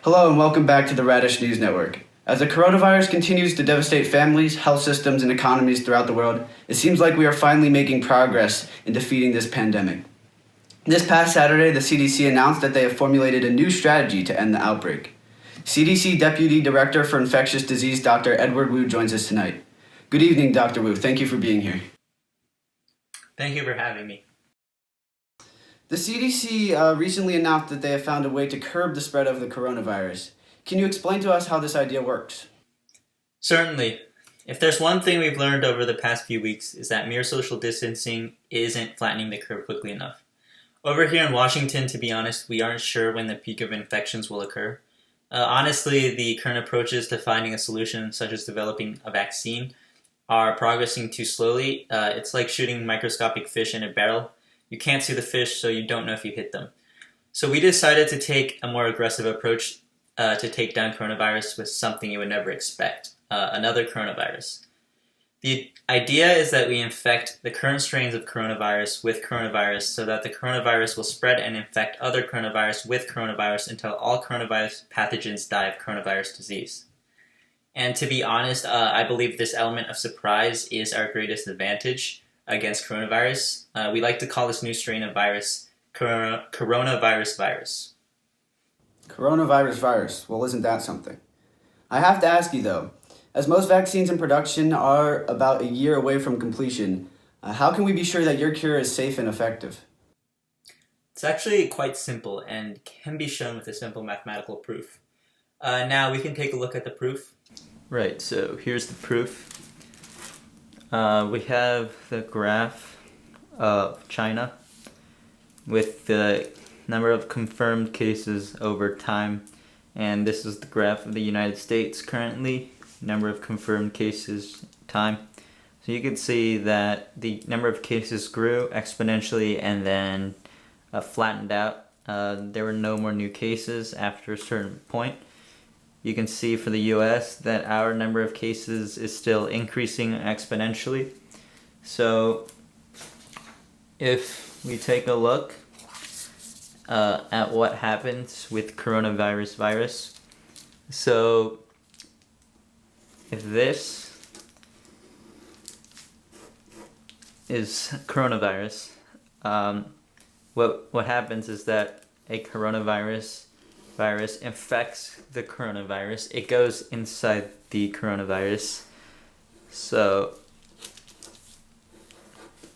Hello and welcome back to the Radish News Network. As the coronavirus continues to devastate families, health systems, and economies throughout the world, it seems like we are finally making progress in defeating this pandemic. This past Saturday, the CDC announced that they have formulated a new strategy to end the outbreak. CDC Deputy Director for Infectious Diseases Dr. Edward Wu joins us tonight. Good evening, Dr. Wu. Thank you for being here. Thank you for having me. The CDC recently announced that they have found a way to curb the spread of the coronavirus. Can you explain to us how this idea works? Certainly. If there's one thing we've learned over the past few weeks is that mere social distancing isn't flattening the curve quickly enough. Over here in Washington, to be honest, we aren't sure when the peak of infections will occur. Honestly, the current approaches to finding a solution, such as developing a vaccine, are progressing too slowly. It's like shooting microscopic fish in a barrel. You can't see the fish, so you don't know if you hit them. So we decided to take a more aggressive approach to take down coronavirus with something you would never expect, another coronavirus. The idea is that we infect the current strains of coronavirus with coronavirus so that the coronavirus will spread and infect other coronavirus with coronavirus until all coronavirus pathogens die of coronavirus disease. And to be honest, I believe this element of surprise is our greatest advantage against coronavirus. We like to call this new strain of virus coronavirus virus. Coronavirus virus. Well, isn't that something? I have to ask you though, as most vaccines in production are about a year away from completion, how can we be sure that your cure is safe and effective? It's actually quite simple and can be shown with a simple mathematical proof. Now we can take a look at the proof. Right, so here's the proof. We have the graph of China with the number of confirmed cases over time, and this is the graph of the United States currently, number of confirmed cases time. So you can see that the number of cases grew exponentially and then flattened out. There were no more new cases after a certain point. You can see for the US that our number of cases is still increasing exponentially. So if we take a look at what happens with coronavirus virus. So if this is coronavirus, what happens is that a coronavirus virus infects the coronavirus. It goes inside the coronavirus. So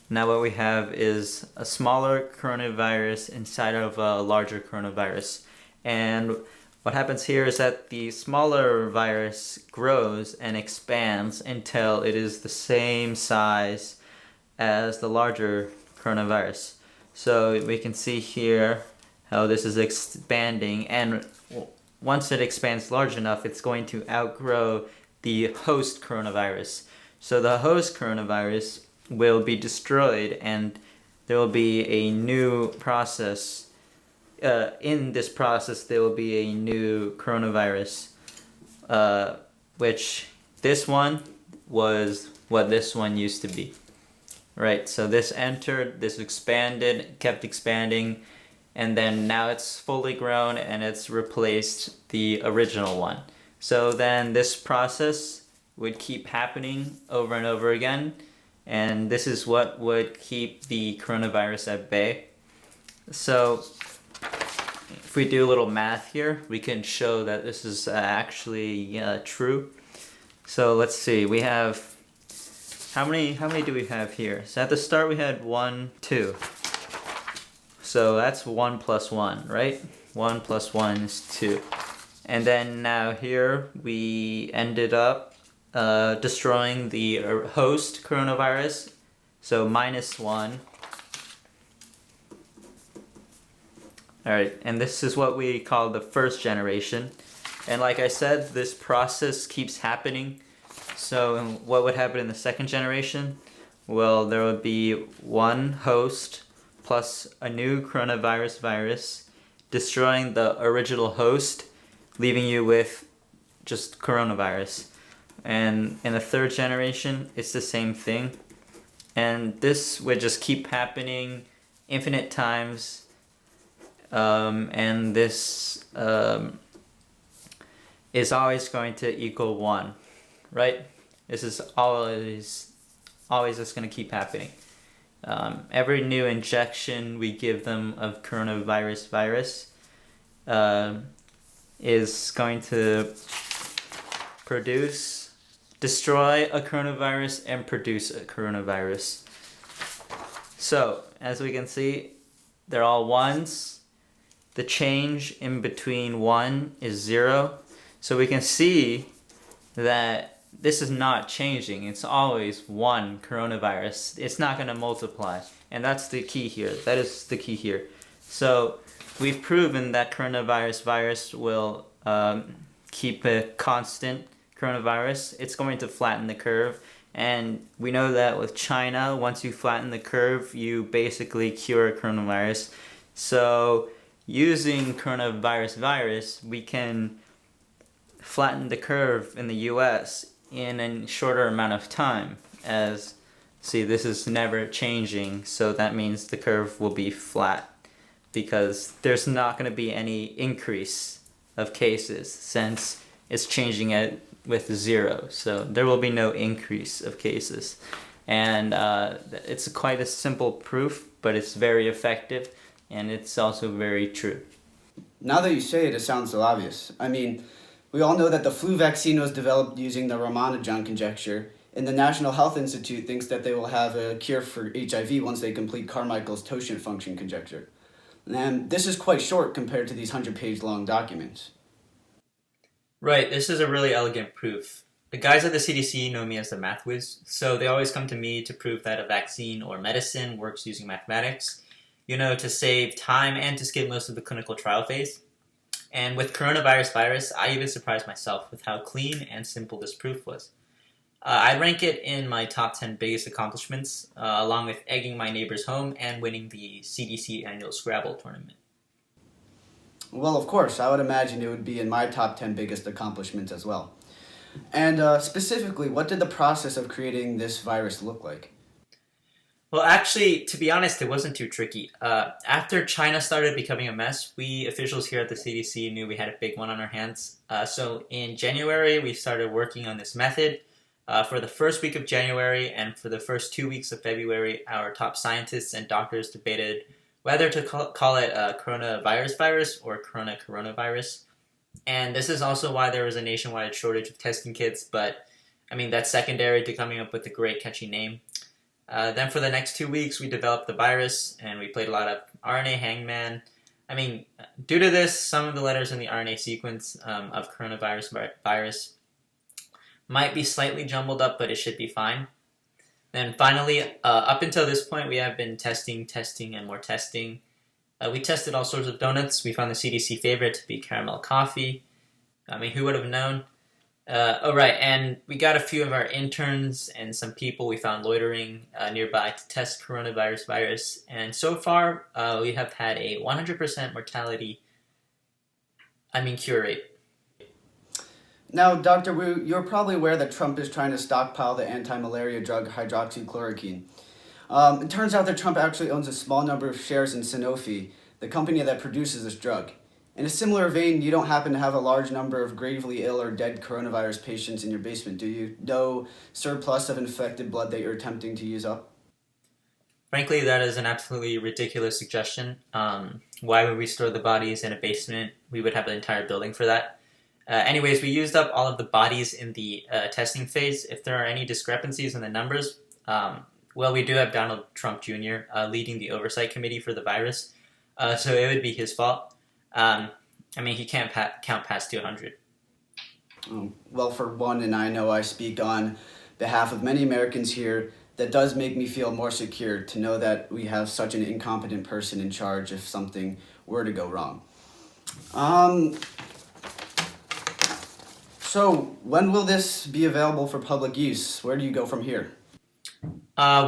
now what we have is a smaller coronavirus inside of a larger coronavirus. And what happens here is that the smaller virus grows and expands until it is the same size as the larger coronavirus. So we can see here how this is expanding, and once it expands large enough, it's going to outgrow the host coronavirus. So the host coronavirus will be destroyed, and there will be a new process. In this process, there will be a new coronavirus, which this one was what this one used to be. Right, so this entered, this expanded, kept expanding, and then now it's fully grown and it's replaced the original one. So then this process would keep happening over and over again, and this is what would keep the coronavirus at bay. So if we do a little math here, we can show that this is actually true. So let's see, we have, how many do we have here? So at the start we had 1, 2. So that's 1 plus 1, right? 1 plus 1 is 2. And then now here we ended up destroying the host coronavirus. So minus 1. Alright, and this is what we call the first generation. And like I said, this process keeps happening. So what would happen in the second generation? Well, there would be one host plus a new coronavirus virus destroying the original host, leaving you with just coronavirus. And in the third generation, it's the same thing. And this would just keep happening infinite times. And this is always going to equal 1, right? This is always just going to keep happening. Every new injection we give them of coronavirus virus is going to destroy a coronavirus and produce a coronavirus. So, as we can see, they're all 1s. The change in between 1 is 0. So we can see that this is not changing. It's always 1 coronavirus. It's not going to multiply. And that's the key here. That is the key here. So we've proven that coronavirus virus will keep a constant coronavirus. It's going to flatten the curve. And we know that with China, once you flatten the curve, you basically cure coronavirus. So using coronavirus virus, we can flatten the curve in the US in a shorter amount of time. As, see, this is never changing, so that means the curve will be flat because there's not going to be any increase of cases since it's changing it with 0. So there will be no increase of cases. And it's quite a simple proof, but it's very effective, and it's also very true. Now that you say it, it sounds so obvious. I mean, we all know that the flu vaccine was developed using the Ramanujan conjecture, and the National Health Institute thinks that they will have a cure for HIV once they complete Carmichael's totient function conjecture. And this is quite short compared to these 100-page long documents. Right, this is a really elegant proof. The guys at the CDC know me as the math whiz, so they always come to me to prove that a vaccine or medicine works using mathematics, to save time and to skip most of the clinical trial phase. And with coronavirus virus, I even surprised myself with how clean and simple this proof was. I'd rank it in my top 10 biggest accomplishments, along with egging my neighbor's home and winning the CDC annual Scrabble tournament. Well, of course, I would imagine it would be in my top 10 biggest accomplishments as well. And specifically, what did the process of creating this virus look like? Well, actually, to be honest, it wasn't too tricky. After China started becoming a mess, we officials here at the CDC knew we had a big one on our hands. So in January, we started working on this method. For the first week of January and for the first 2 weeks of February, our top scientists and doctors debated whether to call it a coronavirus virus or coronavirus. And this is also why there was a nationwide shortage of testing kits, but that's secondary to coming up with a great catchy name. Then for the next 2 weeks, we developed the virus, and we played a lot of RNA hangman. Due to this, some of the letters in the RNA sequence of coronavirus virus might be slightly jumbled up, but it should be fine. Then finally, up until this point, we have been testing, and more testing. We tested all sorts of donuts. We found the CDC favorite to be caramel coffee. Who would have known? And we got a few of our interns and some people we found loitering nearby to test coronavirus virus. And so far, we have had a 100% mortality, cure rate. Now, Doctor, you're probably aware that Trump is trying to stockpile the anti-malaria drug hydroxychloroquine. It turns out that Trump actually owns a small number of shares in Sanofi, the company that produces this drug. In a similar vein, you don't happen to have a large number of gravely ill or dead coronavirus patients in your basement, do you? No surplus of infected blood that you're attempting to use up? Frankly, that is an absolutely ridiculous suggestion. Why would we store the bodies in a basement? We would have an entire building for that. Anyways, we used up all of the bodies in the testing phase. If there are any discrepancies in the numbers, we do have Donald Trump Jr. Leading the oversight committee for the virus, so it would be his fault. He can't count past 200. Well, for one, and I know I speak on behalf of many Americans here, that does make me feel more secure to know that we have such an incompetent person in charge if something were to go wrong. So, when will this be available for public use? Where do you go from here?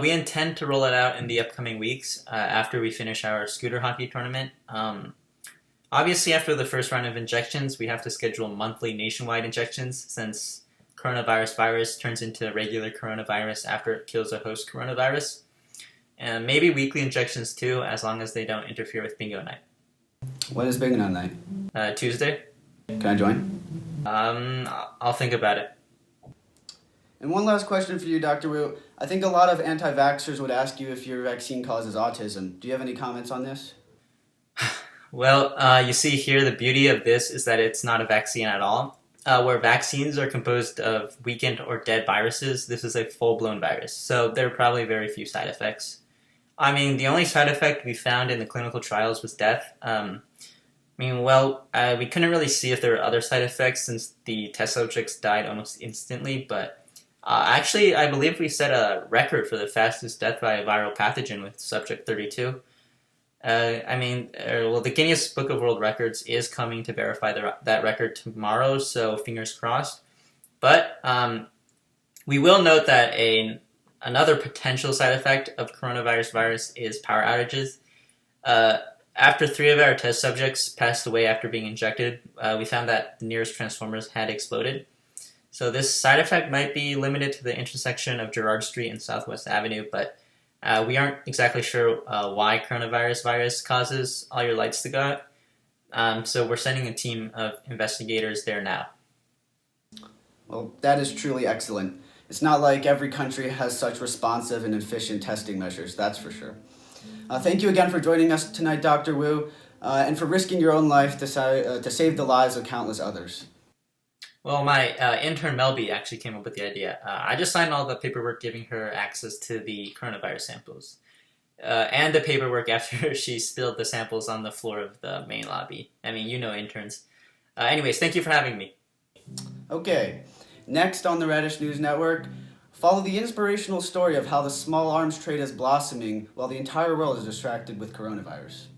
We intend to roll it out in the upcoming weeks after we finish our scooter hockey tournament. Obviously, after the first round of injections, we have to schedule monthly nationwide injections since coronavirus virus turns into regular coronavirus after it kills a host coronavirus. And maybe weekly injections too, as long as they don't interfere with bingo night. When is bingo night? Tuesday. Can I join? I'll think about it. And one last question for you, Dr. Wu. I think a lot of anti-vaxxers would ask you if your vaccine causes autism. Do you have any comments on this? Well, you see here, the beauty of this is that it's not a vaccine at all. Where vaccines are composed of weakened or dead viruses, this is a full-blown virus, so there are probably very few side effects. I mean, the only side effect we found in the clinical trials was death. We couldn't really see if there were other side effects since the test subjects died almost instantly, but actually, I believe we set a record for the fastest death by a viral pathogen with subject 32. The Guinness Book of World Records is coming to verify that record tomorrow, so fingers crossed. But we will note that another potential side effect of coronavirus virus is power outages. After 3 of our test subjects passed away after being injected, we found that the nearest transformers had exploded. So this side effect might be limited to the intersection of Gerrard Street and Southwest Avenue, but we aren't exactly sure why coronavirus virus causes all your lights to go out. So we're sending a team of investigators there now. Well, that is truly excellent. It's not like every country has such responsive and efficient testing measures, that's for sure. Thank you again for joining us tonight, Dr. Wu, and for risking your own life to save the lives of countless others. Well, my intern Melby actually came up with the idea. I just signed all the paperwork giving her access to the coronavirus samples. And the paperwork after she spilled the samples on the floor of the main lobby. I mean, you know interns. Anyways, thank you for having me. Okay, next on the Radish News Network, follow the inspirational story of how the small arms trade is blossoming while the entire world is distracted with coronavirus.